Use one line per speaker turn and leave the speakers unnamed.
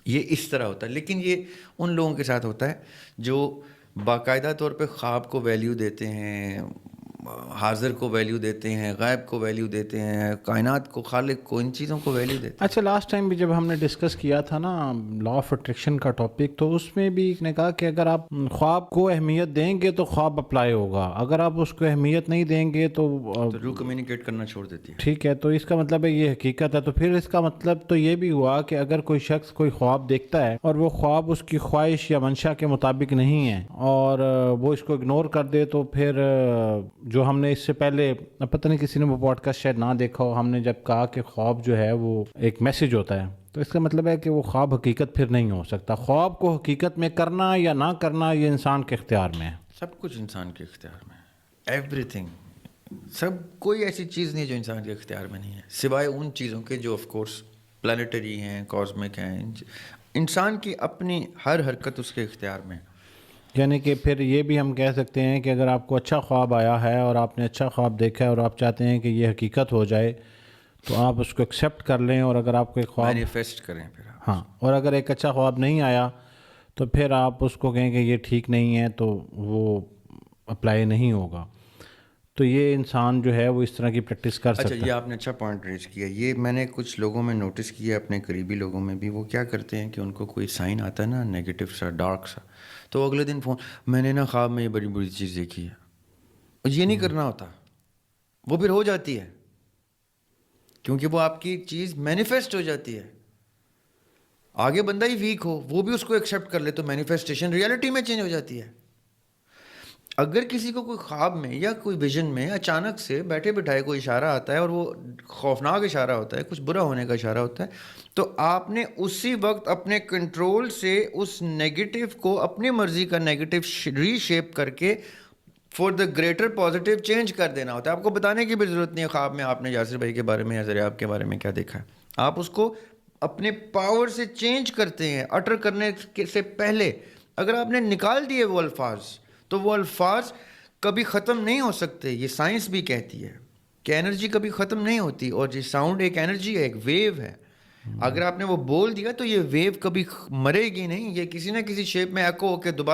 یہ اس طرح ہوتا ہے. لیکن یہ ان لوگوں کے ساتھ ہوتا ہے جو باقاعدہ طور پہ خواب کو ویلیو دیتے ہیں, حاضر کو ویلیو دیتے ہیں, غائب کو ویلیو دیتے ہیں, کائنات کو, خالق کو, ان چیزوں کو ویلیو دیتے ہیں.
اچھا, لاسٹ ٹائم بھی جب ہم نے ڈسکس کیا تھا نا لا آف اٹریکشن کا ٹاپک, تو اس میں بھی ایک نے کہا کہ اگر آپ خواب کو اہمیت دیں گے تو خواب اپلائی ہوگا, اگر آپ اس کو اہمیت نہیں دیں گے تو
روح کمیونیکیٹ کرنا چھوڑ دیتی ہے.
ٹھیک ہے, تو اس کا مطلب ہے یہ حقیقت ہے. تو پھر اس کا مطلب تو یہ بھی ہوا کہ اگر کوئی شخص کوئی خواب دیکھتا ہے اور وہ خواب اس کی خواہش یا منشا کے مطابق نہیں ہے اور وہ اس کو اگنور کر دے, تو پھر جو ہم نے اس سے پہلے پتہ نہیں کسی نے وہ پوڈ کاسٹ شاید نہ دیکھا ہو, ہم نے جب کہا کہ خواب جو ہے وہ ایک میسج ہوتا ہے, تو اس کا مطلب ہے کہ وہ خواب حقیقت پھر نہیں ہو سکتا. خواب کو حقیقت میں کرنا یا نہ کرنا یہ انسان کے اختیار میں ہے.
سب کچھ انسان کے اختیار میں ہے, ایوری تھنگ, سب, کوئی ایسی چیز نہیں جو انسان کے اختیار میں نہیں ہے, سوائے ان چیزوں کے جو آف کورس پلانیٹری ہیں, کاسمک ہیں. انسان کی اپنی ہر حرکت اس کے اختیار میں ہے.
یعنی کہ پھر یہ بھی ہم کہہ سکتے ہیں کہ اگر آپ کو اچھا خواب آیا ہے اور آپ نے اچھا خواب دیکھا ہے اور آپ چاہتے ہیں کہ یہ حقیقت ہو جائے, تو آپ اس کو ایکسیپٹ کر لیں, اور اگر آپ کو ایک خواب
مینیفیسٹ کریں پھر آپ.
ہاں, اور اگر ایک اچھا خواب نہیں آیا تو پھر آپ اس کو کہیں کہ یہ ٹھیک نہیں ہے, تو وہ اپلائی نہیں ہوگا. تو یہ انسان جو ہے وہ اس طرح کی پریکٹس کر سکتا ہے.
اچھا, یہ آپ نے اچھا پوائنٹ ریز کیا. یہ میں نے کچھ لوگوں میں نوٹس کیا, اپنے قریبی لوگوں میں بھی. وہ کیا کرتے ہیں کہ ان کو کوئی سائن آتا ہے نا نیگیٹو سا, ڈارک سا, تو اگلے دن فون, میں نے نا خواب میں یہ بڑی بری چیز دیکھی ہے. یہ نہیں کرنا ہوتا, وہ پھر ہو جاتی ہے, کیونکہ وہ آپ کی چیز مینیفیسٹ ہو جاتی ہے. آگے بندہ ہی ویک ہو, وہ بھی اس کو ایکسیپٹ کر لے, تو مینیفیسٹیشن ریالٹی میں چینج ہو جاتی ہے. اگر کسی کو کوئی خواب میں یا کوئی ویژن میں اچانک سے بیٹھے بٹھائے کوئی اشارہ آتا ہے اور وہ خوفناک اشارہ ہوتا ہے, کچھ برا ہونے کا اشارہ ہوتا ہے, تو آپ نے اسی وقت اپنے کنٹرول سے اس نیگیٹو کو اپنی مرضی کا نیگیٹو ری شیپ کر کے for the greater positive change کر دینا ہوتا ہے. آپ کو بتانے کی بھی ضرورت نہیں ہے خواب میں آپ نے یاسر بھائی کے بارے میں یا ذریعہ کے بارے میں کیا دیکھا ہے. آپ اس کو اپنے پاور سے چینج کرتے ہیں اٹر کرنے سے پہلے. اگر آپ نے نکال دیے وہ الفاظ, تو وہ الفاظ کبھی ختم نہیں ہو سکتے. یہ سائنس بھی کہتی ہے کہ انرجی کبھی ختم نہیں ہوتی, اور یہ ساؤنڈ ایک انرجی ہے, ایک ویو ہے. اگر آپ نے وہ بول دیا تو یہ ویو کبھی مرے گی نہیں, یہ کسی نہ کسی شیپ میں ایکو ہو کے دوبارہ